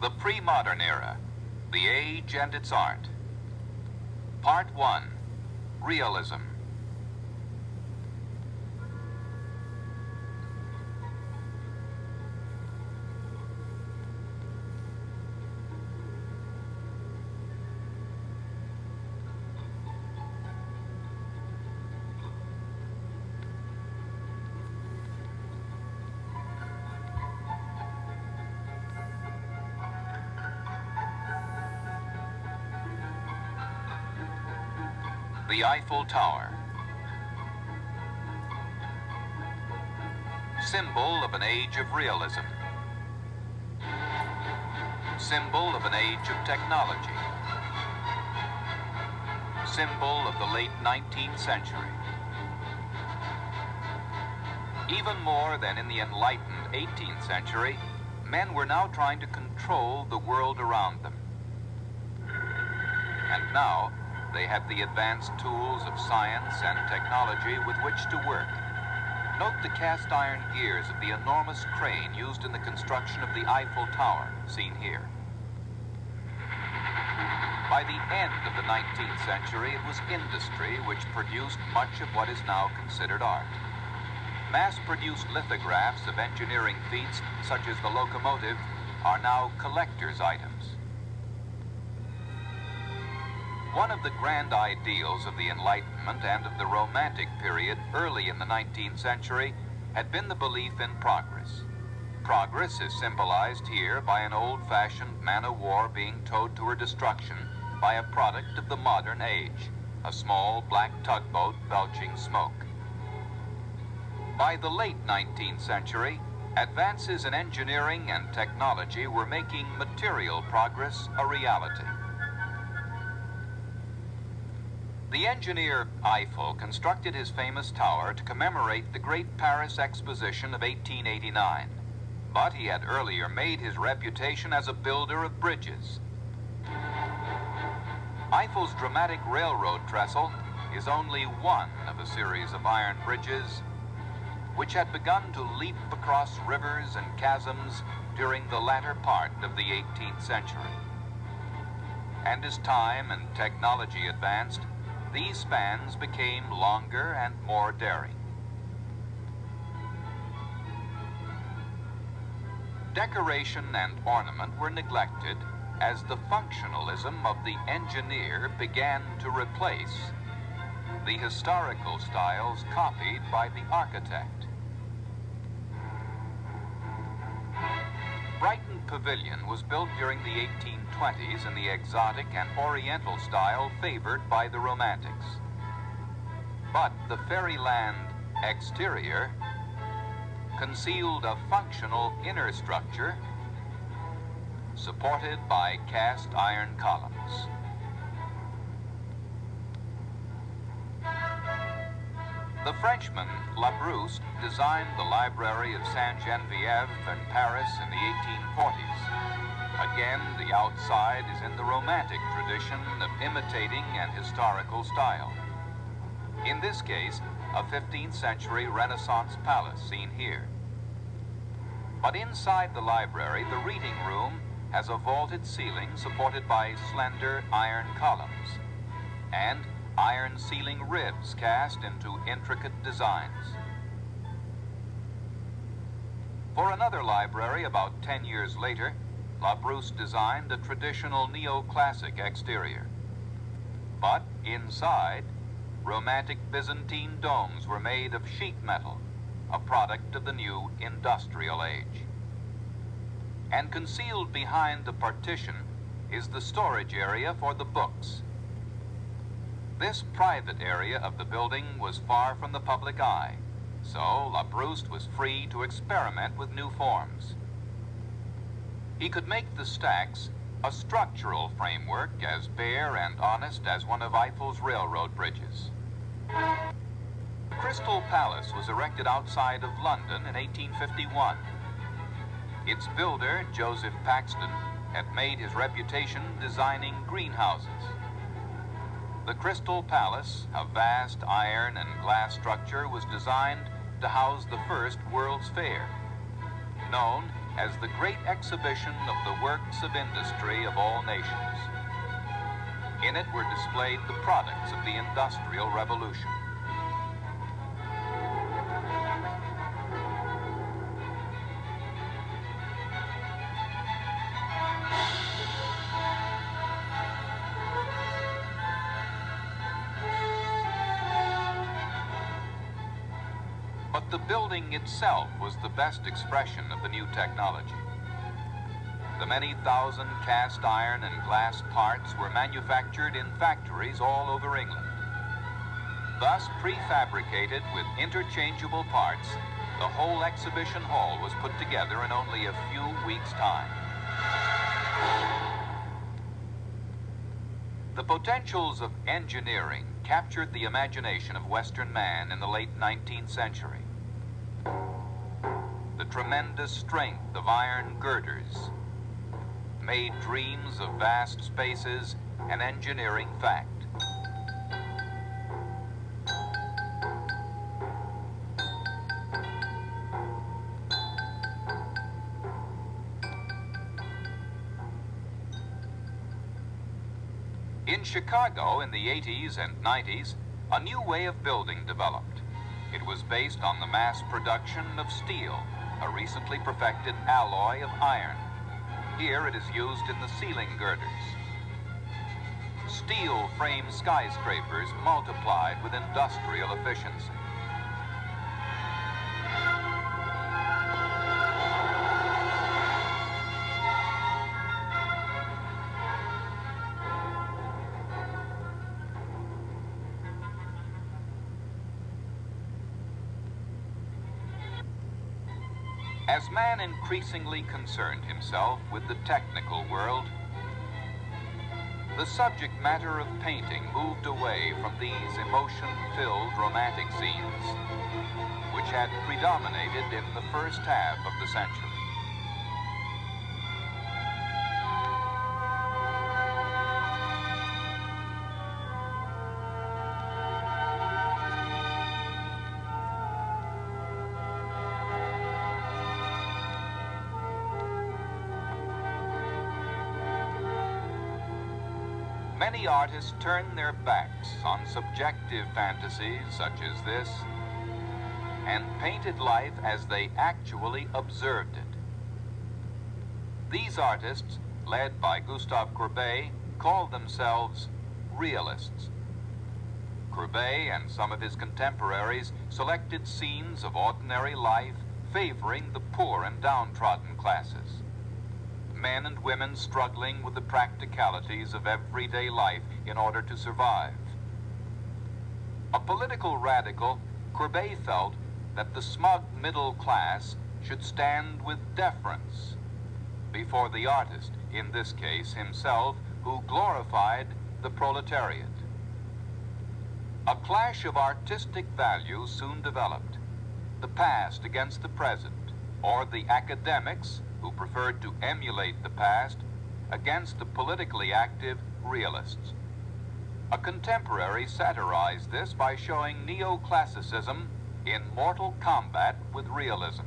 The Pre-Modern Era, the Age and its Art. Part 1, Realism. The Eiffel Tower. Symbol of an age of realism. Symbol of an age of technology. Symbol of the late 19th century. Even more than in the enlightened 18th century, men were now trying to control the world around them. And now, they had the advanced tools of science and technology with which to work. Note the cast iron gears of the enormous crane used in the construction of the Eiffel Tower, seen here. By the end of the 19th century, it was industry which produced much of what is now considered art. Mass-produced lithographs of engineering feats, such as the locomotive, are now collector's items. One of the grand ideals of the Enlightenment and of the Romantic period early in the 19th century had been the belief in progress. Progress is symbolized here by an old-fashioned man-of-war being towed to her destruction by a product of the modern age, a small black tugboat belching smoke. By the late 19th century, advances in engineering and technology were making material progress a reality. The engineer Eiffel constructed his famous tower to commemorate the Great Paris Exposition of 1889, but he had earlier made his reputation as a builder of bridges. Eiffel's dramatic railroad trestle is only one of a series of iron bridges which had begun to leap across rivers and chasms during the latter part of the 18th century. And as time and technology advanced, these spans became longer and more daring. Decoration and ornament were neglected as the functionalism of the engineer began to replace the historical styles copied by the architect. Brighton Pavilion was built during the 1820s in the exotic and oriental style favored by the Romantics. But the Fairyland exterior concealed a functional inner structure supported by cast iron columns. The Frenchman Labrousse designed the Library of Sainte-Geneviève in Paris in the 1840s. Again, the outside is in the Romantic tradition of imitating an historical style. In this case, a 15th century Renaissance palace seen here. But inside the library, the reading room has a vaulted ceiling supported by slender iron columns and iron ceiling ribs cast into intricate designs. For another library about 10 years later, Labrousse designed a traditional neoclassic exterior. But inside, Romantic Byzantine domes were made of sheet metal, a product of the new industrial age. And concealed behind the partition is the storage area for the books. This private area of the building was far from the public eye, so Labrousse was free to experiment with new forms. He could make the stacks a structural framework as bare and honest as one of Eiffel's railroad bridges. The Crystal Palace was erected outside of London in 1851. Its builder, Joseph Paxton, had made his reputation designing greenhouses. The Crystal Palace, a vast iron and glass structure, was designed to house the first World's Fair. Known as the great exhibition of the works of industry of all nations. In it were displayed the products of the Industrial Revolution. But the building itself was the best expression of the new technology. The many thousand cast iron and glass parts were manufactured in factories all over England. Thus, prefabricated with interchangeable parts, the whole exhibition hall was put together in only a few weeks' time. The potentials of engineering captured the imagination of Western man in the late 19th century. The tremendous strength of iron girders made dreams of vast spaces an engineering fact. In Chicago in the 80s and 90s, a new way of building developed. It was based on the mass production of steel, a recently perfected alloy of iron. Here it is used in the ceiling girders. Steel frame skyscrapers multiplied with industrial efficiency. As man increasingly concerned himself with the technical world, the subject matter of painting moved away from these emotion-filled romantic scenes, which had predominated in the first half of the century. Many artists turned their backs on subjective fantasies such as this and painted life as they actually observed it. These artists, led by Gustave Courbet, called themselves realists. Courbet and some of his contemporaries selected scenes of ordinary life favoring the poor and downtrodden classes. Men and women struggling with the practicalities of everyday life in order to survive. A political radical, Courbet felt that the smug middle class should stand with deference before the artist, in this case himself, who glorified the proletariat. A clash of artistic values soon developed, the past against the present, or the academics who preferred to emulate the past against the politically active realists. A contemporary satirized this by showing neoclassicism in mortal combat with realism.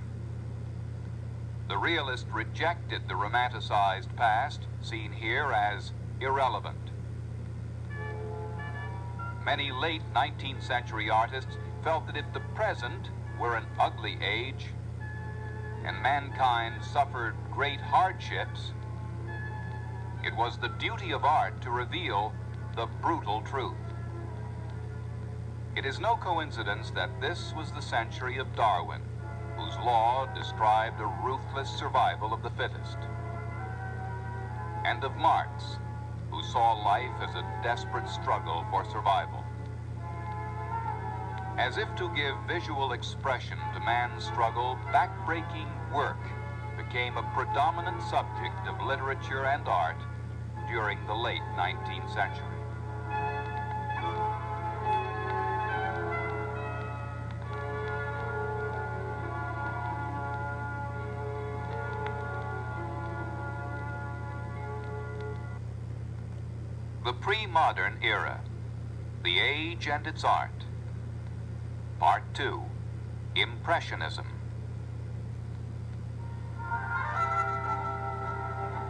The realist rejected the romanticized past, seen here as irrelevant. Many late 19th century artists felt that if the present were an ugly age, and mankind suffered great hardships, it was the duty of art to reveal the brutal truth. It is no coincidence that this was the century of Darwin, whose law described a ruthless survival of the fittest, and of Marx, who saw life as a desperate struggle for survival. As if to give visual expression to man's struggle, backbreaking work became a predominant subject of literature and art during the late 19th century. The pre-modern era, the age and its art. Part 2, Impressionism.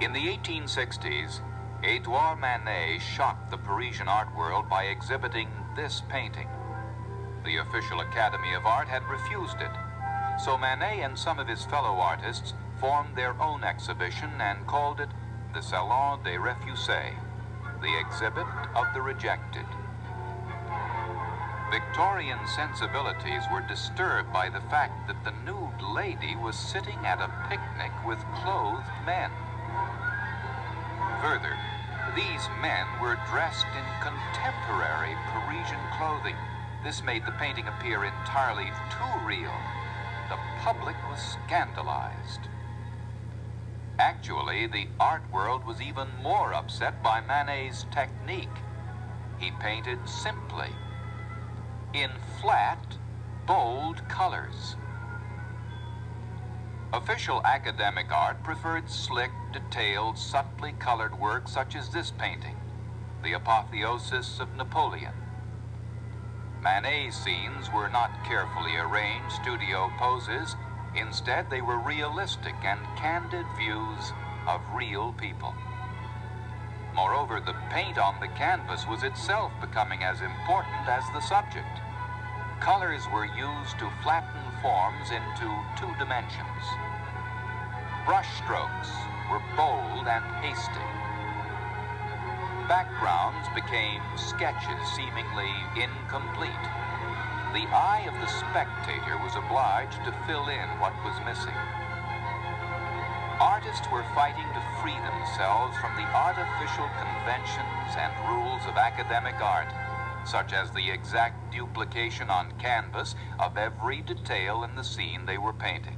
In the 1860s, Edouard Manet shocked the Parisian art world by exhibiting this painting. The official Academy of Art had refused it, so Manet and some of his fellow artists formed their own exhibition and called it the Salon des Refusés, the exhibit of the rejected. Victorian sensibilities were disturbed by the fact that the nude lady was sitting at a picnic with clothed men. Further, these men were dressed in contemporary Parisian clothing. This made the painting appear entirely too real. The public was scandalized. Actually, the art world was even more upset by Manet's technique. He painted simply, in flat, bold colors. Official academic art preferred slick, detailed, subtly colored work such as this painting, the apotheosis of Napoleon. Manet's scenes were not carefully arranged studio poses. Instead, they were realistic and candid views of real people. Moreover, the paint on the canvas was itself becoming as important as the subject. Colors were used to flatten forms into 2 dimensions. Brush strokes were bold and hasty. Backgrounds became sketches seemingly incomplete. The eye of the spectator was obliged to fill in what was missing. Artists were fighting to free themselves from the artificial conventions and rules of academic art, such as the exact duplication on canvas of every detail in the scene they were painting.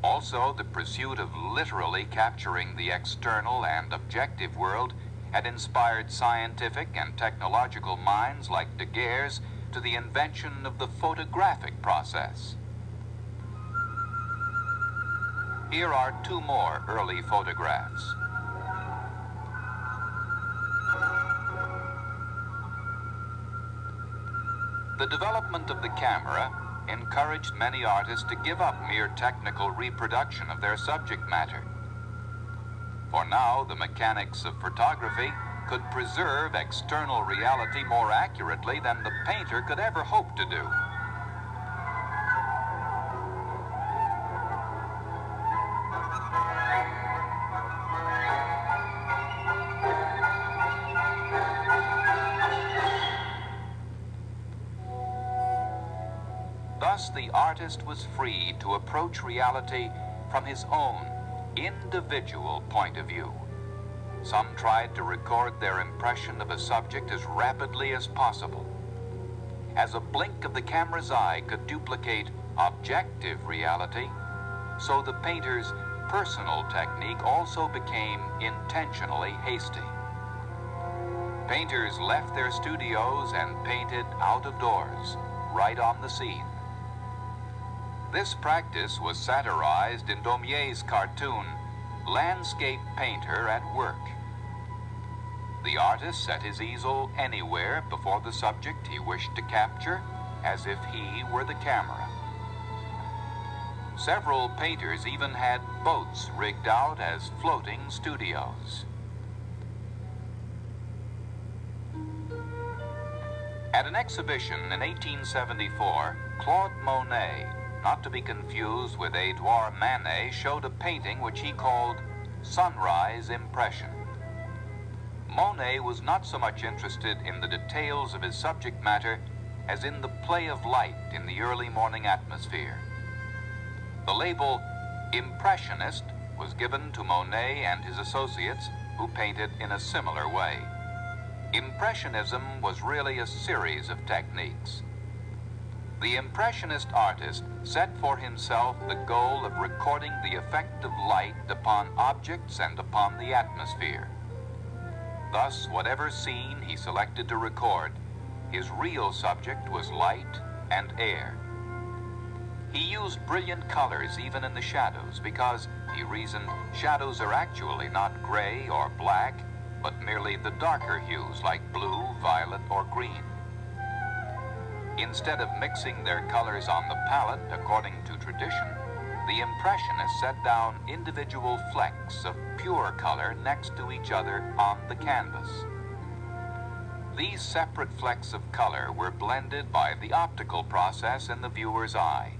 Also, the pursuit of literally capturing the external and objective world had inspired scientific and technological minds like Daguerre's to the invention of the photographic process. Here are 2 more early photographs. The development of the camera encouraged many artists to give up mere technical reproduction of their subject matter. For now, the mechanics of photography could preserve external reality more accurately than the painter could ever hope to do. Thus, the artist was free to approach reality from his own individual point of view. Some tried to record their impression of a subject as rapidly as possible. As a blink of the camera's eye could duplicate objective reality, so the painter's personal technique also became intentionally hasty. Painters left their studios and painted out of doors, right on the scene. This practice was satirized in Daumier's cartoon, Landscape Painter at Work. The artist set his easel anywhere before the subject he wished to capture, as if he were the camera. Several painters even had boats rigged out as floating studios. At an exhibition in 1874, Claude Monet, not to be confused with Edouard Manet, showed a painting which he called Sunrise Impression. Monet was not so much interested in the details of his subject matter as in the play of light in the early morning atmosphere. The label Impressionist was given to Monet and his associates, who painted in a similar way. Impressionism was really a series of techniques. The Impressionist artist set for himself the goal of recording the effect of light upon objects and upon the atmosphere. Thus, whatever scene he selected to record, his real subject was light and air. He used brilliant colors even in the shadows because, he reasoned, shadows are actually not gray or black, but merely the darker hues like blue, violet, or green. Instead of mixing their colors on the palette according to tradition, the Impressionists set down individual flecks of pure color next to each other on the canvas. These separate flecks of color were blended by the optical process in the viewer's eye.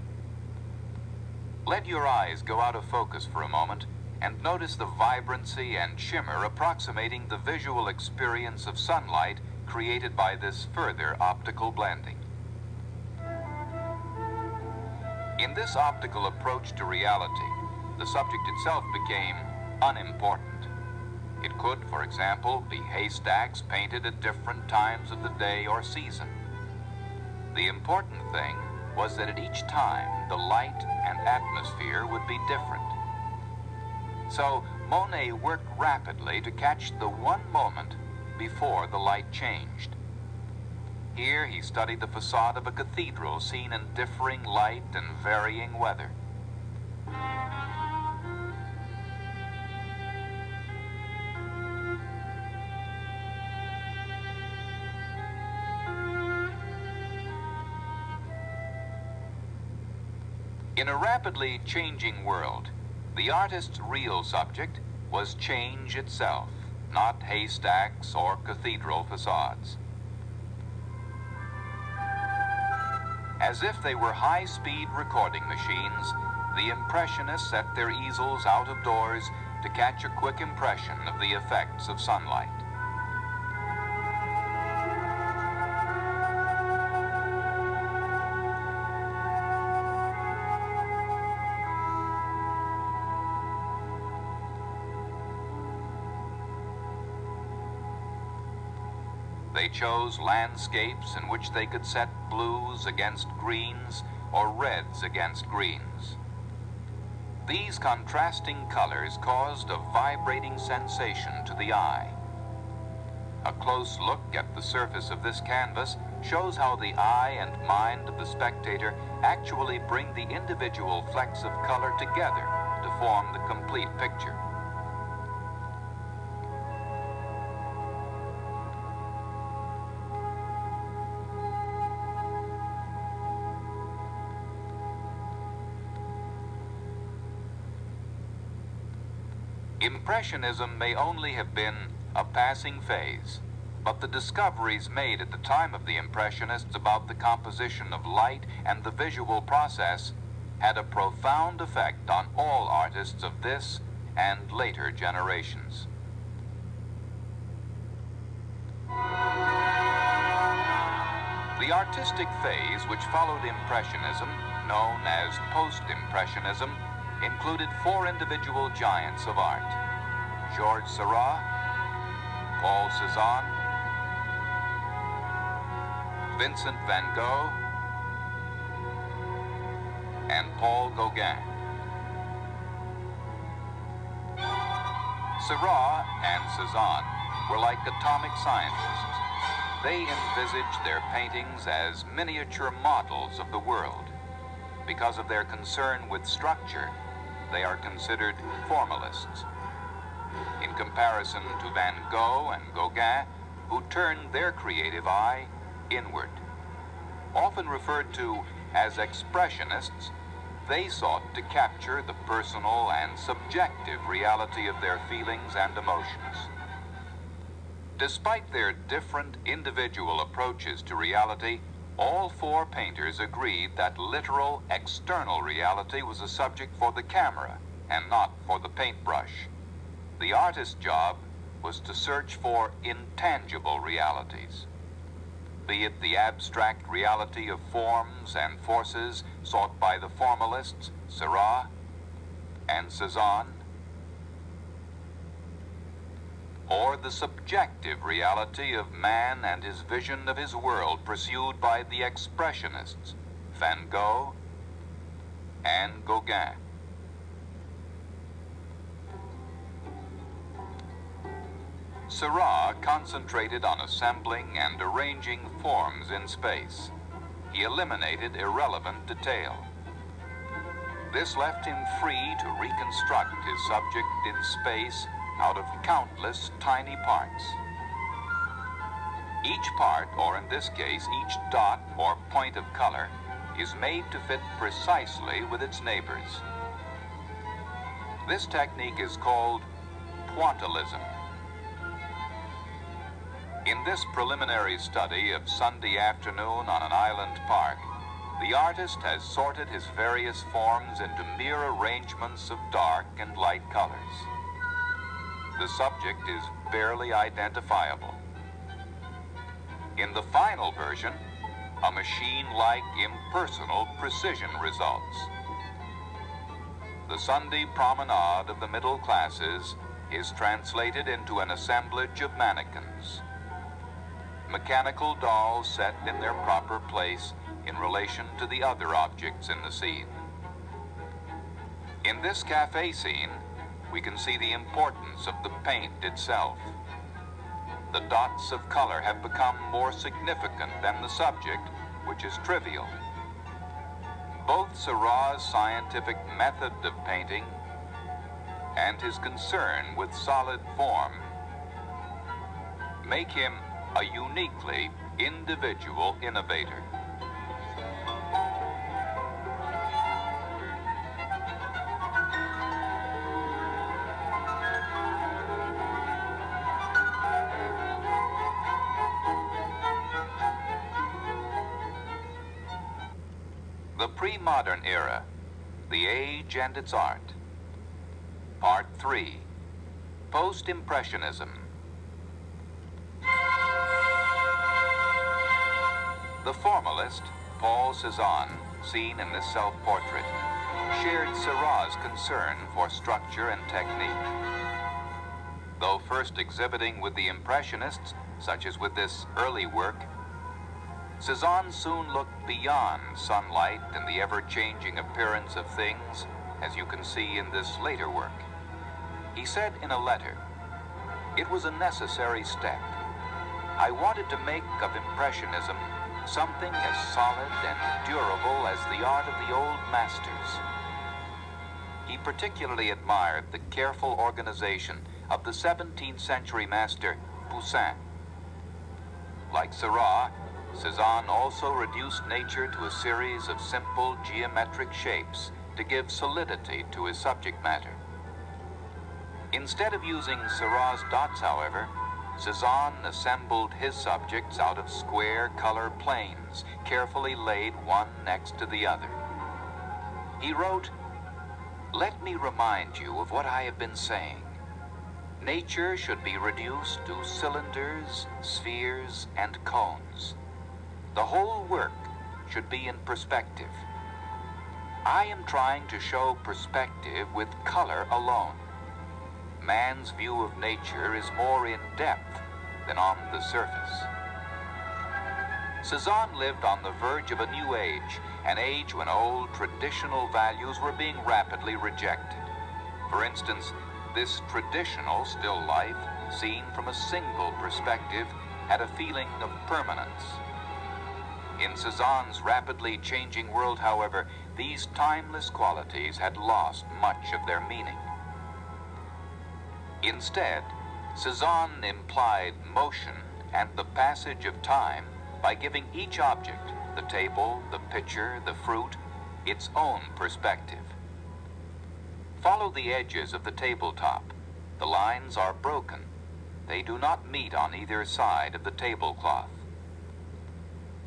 Let your eyes go out of focus for a moment and notice the vibrancy and shimmer approximating the visual experience of sunlight created by this further optical blending. In this optical approach to reality, the subject itself became unimportant. It could, for example, be haystacks painted at different times of the day or season. The important thing was that at each time the light and atmosphere would be different. So Monet worked rapidly to catch the one moment before the light changed. Here he studied the facade of a cathedral seen in differing light and varying weather. In a rapidly changing world, the artist's real subject was change itself, not haystacks or cathedral facades. As if they were high-speed recording machines, the Impressionists set their easels out of doors to catch a quick impression of the effects of sunlight. They chose landscapes in which they could set blues against greens or reds against greens. These contrasting colors caused a vibrating sensation to the eye. A close look at the surface of this canvas shows how the eye and mind of the spectator actually bring the individual flecks of color together to form the complete picture. Impressionism may only have been a passing phase, but the discoveries made at the time of the Impressionists about the composition of light and the visual process had a profound effect on all artists of this and later generations. The artistic phase which followed Impressionism, known as Post-Impressionism, included four individual giants of art: Georges Seurat, Paul Cézanne, Vincent van Gogh, and Paul Gauguin. Seurat and Cézanne were like atomic scientists. They envisaged their paintings as miniature models of the world. Because of their concern with structure, they are considered formalists. In comparison to Van Gogh and Gauguin, who turned their creative eye inward. Often referred to as expressionists, they sought to capture the personal and subjective reality of their feelings and emotions. Despite their different individual approaches to reality, all four painters agreed that literal, external reality was a subject for the camera and not for the paintbrush. The artist's job was to search for intangible realities, be it the abstract reality of forms and forces sought by the formalists, Seurat and Cézanne, or the subjective reality of man and his vision of his world pursued by the expressionists, Van Gogh and Gauguin. Seurat concentrated on assembling and arranging forms in space. He eliminated irrelevant detail. This left him free to reconstruct his subject in space out of countless tiny parts. Each part, or in this case, each dot or point of color, is made to fit precisely with its neighbors. This technique is called pointillism. In this preliminary study of Sunday afternoon on an island park, the artist has sorted his various forms into mere arrangements of dark and light colors. The subject is barely identifiable. In the final version, a machine-like impersonal precision results. The Sunday promenade of the middle classes is translated into an assemblage of mannequins. Mechanical dolls set in their proper place in relation to the other objects in the scene. In this cafe scene, we can see the importance of the paint itself. The dots of color have become more significant than the subject, which is trivial. Both Seurat's scientific method of painting and his concern with solid form make him a uniquely individual innovator. The pre-modern era, the age and its art. Part 3, Post-Impressionism. The formalist, Paul Cézanne, seen in this self-portrait, shared Seurat's concern for structure and technique. Though first exhibiting with the Impressionists, such as with this early work, Cézanne soon looked beyond sunlight and the ever-changing appearance of things, as you can see in this later work. He said in a letter, "It was a necessary step. I wanted to make of Impressionism something as solid and durable as the art of the old masters." He particularly admired the careful organization of the 17th century master Poussin. Like Seurat, Cézanne also reduced nature to a series of simple geometric shapes to give solidity to his subject matter. Instead of using Seurat's dots, however, Cézanne assembled his subjects out of square color planes, carefully laid one next to the other. He wrote, "Let me remind you of what I have been saying. Nature should be reduced to cylinders, spheres, and cones. The whole work should be in perspective. I am trying to show perspective with color alone. Man's view of nature is more in depth than on the surface." Cézanne lived on the verge of a new age, an age when old traditional values were being rapidly rejected. For instance, this traditional still life, seen from a single perspective, had a feeling of permanence. In Cézanne's rapidly changing world, however, these timeless qualities had lost much of their meaning. Instead, Cézanne implied motion and the passage of time by giving each object, the table, the pitcher, the fruit, its own perspective. Follow the edges of the tabletop. The lines are broken. They do not meet on either side of the tablecloth.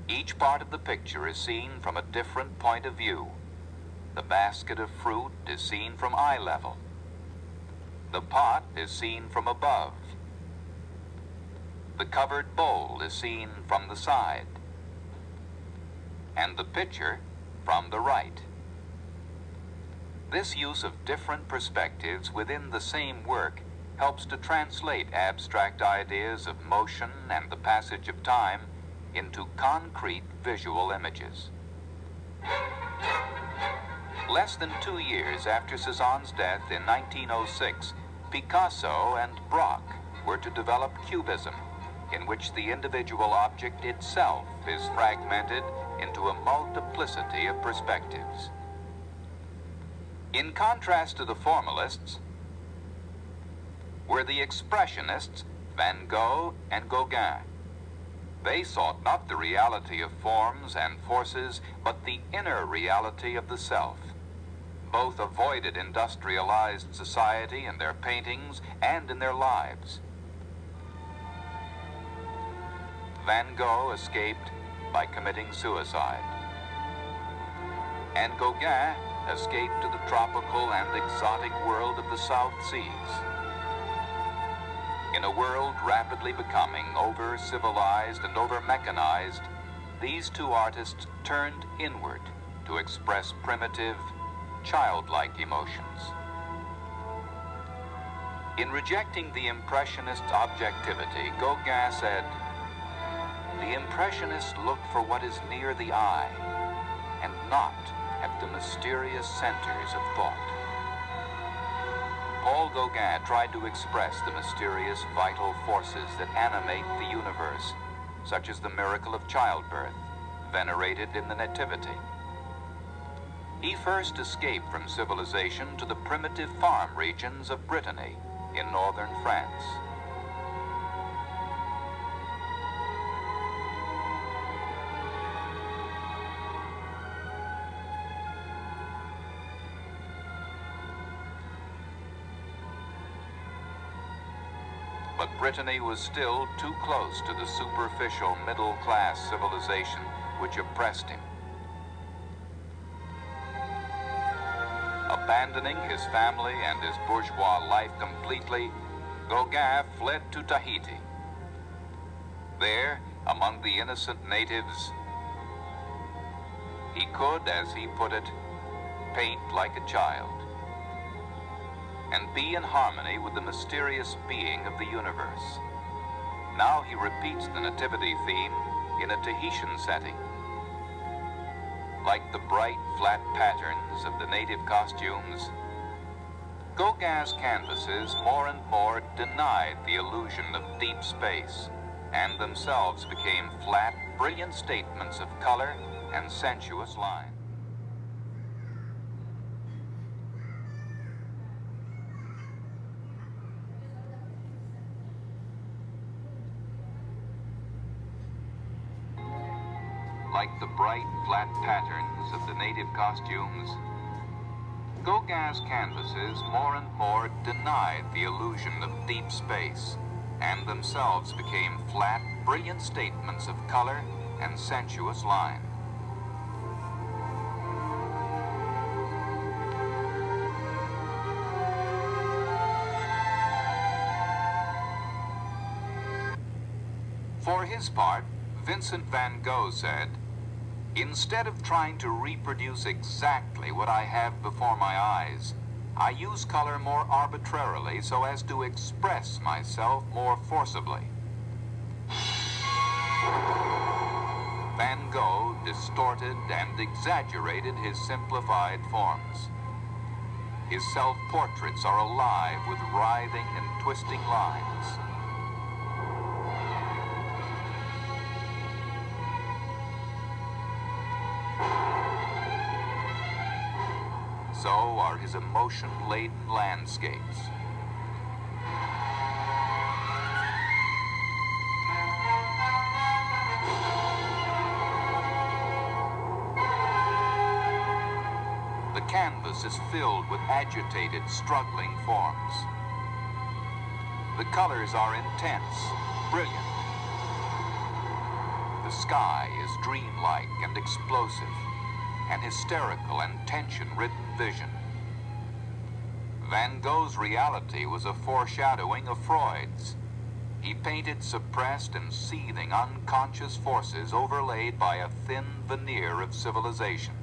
Each part of the picture is seen from a different point of view. The basket of fruit is seen from eye level. The pot is seen from above. The covered bowl is seen from the side. And the pitcher from the right. This use of different perspectives within the same work helps to translate abstract ideas of motion and the passage of time into concrete visual images. Less than 2 years after Cézanne's death in 1906, Picasso and Braque were to develop Cubism, in which the individual object itself is fragmented into a multiplicity of perspectives. In contrast to the formalists were the expressionists, Van Gogh and Gauguin. They sought not the reality of forms and forces, but the inner reality of the self. Both avoided industrialized society in their paintings and in their lives. Van Gogh escaped by committing suicide, and Gauguin escaped to the tropical and exotic world of the South Seas. In a world rapidly becoming over-civilized and over-mechanized, these two artists turned inward to express primitive, childlike emotions. In rejecting the Impressionist objectivity, Gauguin said, "The Impressionists look for what is near the eye, and not at the mysterious centers of thought." Paul Gauguin tried to express the mysterious vital forces that animate the universe, such as the miracle of childbirth, venerated in the Nativity. He first escaped from civilization to the primitive farm regions of Brittany in northern France. But Brittany was still too close to the superficial middle-class civilization which oppressed him. Abandoning his family and his bourgeois life completely, Gauguin fled to Tahiti. There, among the innocent natives, he could, as he put it, paint like a child and be in harmony with the mysterious being of the universe. Now he repeats the Nativity theme in a Tahitian setting. Like the bright, flat patterns of the native costumes, Gauguin's canvases more and more denied the illusion of deep space and themselves became flat, brilliant statements of color and sensuous line. Like the bright, flat patterns of the native costumes, Gauguin's canvases more and more denied the illusion of deep space and themselves became flat, brilliant statements of color and sensuous line. For his part, Vincent van Gogh said, "Instead of trying to reproduce exactly what I have before my eyes, I use color more arbitrarily so as to express myself more forcibly." Van Gogh distorted and exaggerated his simplified forms. His self-portraits are alive with writhing and twisting lines. So are his emotion-laden landscapes. The canvas is filled with agitated, struggling forms. The colors are intense, brilliant. The sky is dreamlike and explosive, an hysterical and tension-ridden vision. Van Gogh's reality was a foreshadowing of Freud's. He painted suppressed and seething unconscious forces overlaid by a thin veneer of civilization.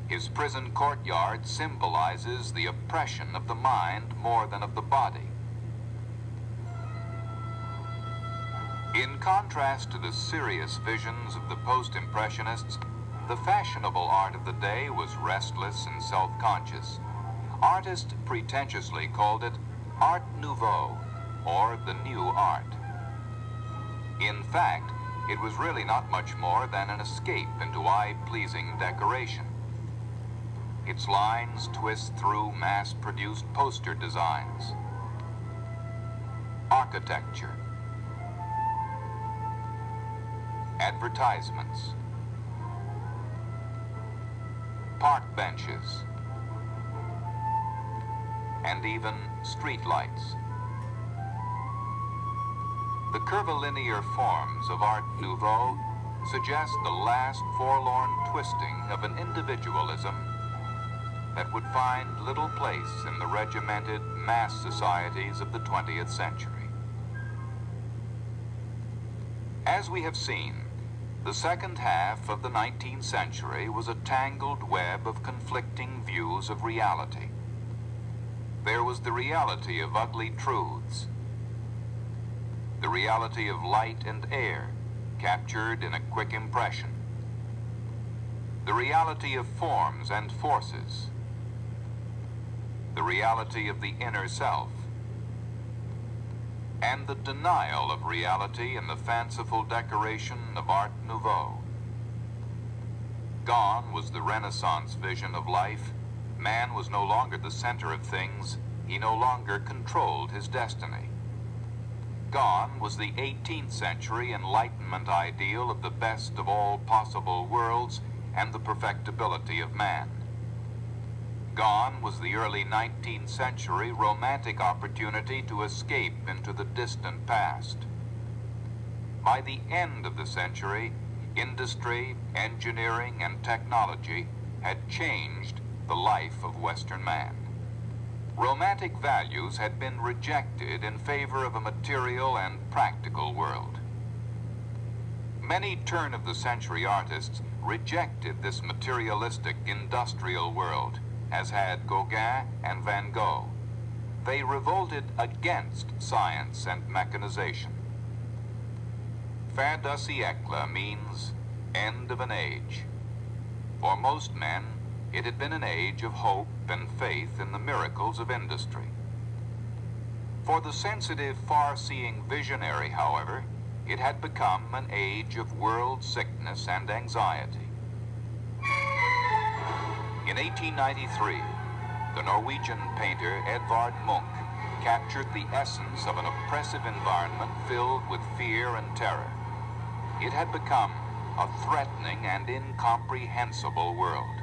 His prison courtyard symbolizes the oppression of the mind more than of the body. In contrast to the serious visions of the post-impressionists, the fashionable art of the day was restless and self-conscious. Artists pretentiously called it Art Nouveau, or the new art. In fact, it was really not much more than an escape into eye-pleasing decoration. Its lines twist through mass-produced poster designs. Architecture. Advertisements. Park benches. and even streetlights. The curvilinear forms of Art Nouveau suggest the last forlorn twisting of an individualism that would find little place in the regimented mass societies of the 20th century. As we have seen, the second half of the 19th century was a tangled web of conflicting views of reality. There was the reality of ugly truths, the reality of light and air, captured in a quick impression, the reality of forms and forces, the reality of the inner self, and the denial of reality in the fanciful decoration of Art Nouveau. Gone was the Renaissance vision of life. Man was no longer the center of things. He no longer controlled his destiny. Gone was the 18th century Enlightenment ideal of the best of all possible worlds and the perfectibility of man. Gone was the early 19th century romantic opportunity to escape into the distant past. By the end of the century, industry, engineering, and technology had changed the life of Western man. Romantic values had been rejected in favor of a material and practical world. Many turn-of-the-century artists rejected this materialistic industrial world, as had Gauguin and Van Gogh. They revolted against science and mechanization. Fin d'un siècle means end of an age. For most men, it had been an age of hope and faith in the miracles of industry. For the sensitive, far-seeing visionary, however, it had become an age of world sickness and anxiety. In 1893, the Norwegian painter Edvard Munch captured the essence of an oppressive environment filled with fear and terror. It had become a threatening and incomprehensible world.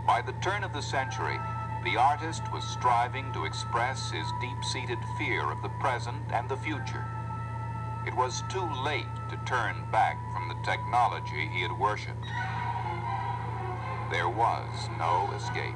By the turn of the century, the artist was striving to express his deep-seated fear of the present and the future. It was too late to turn back from the technology he had worshipped. There was no escape.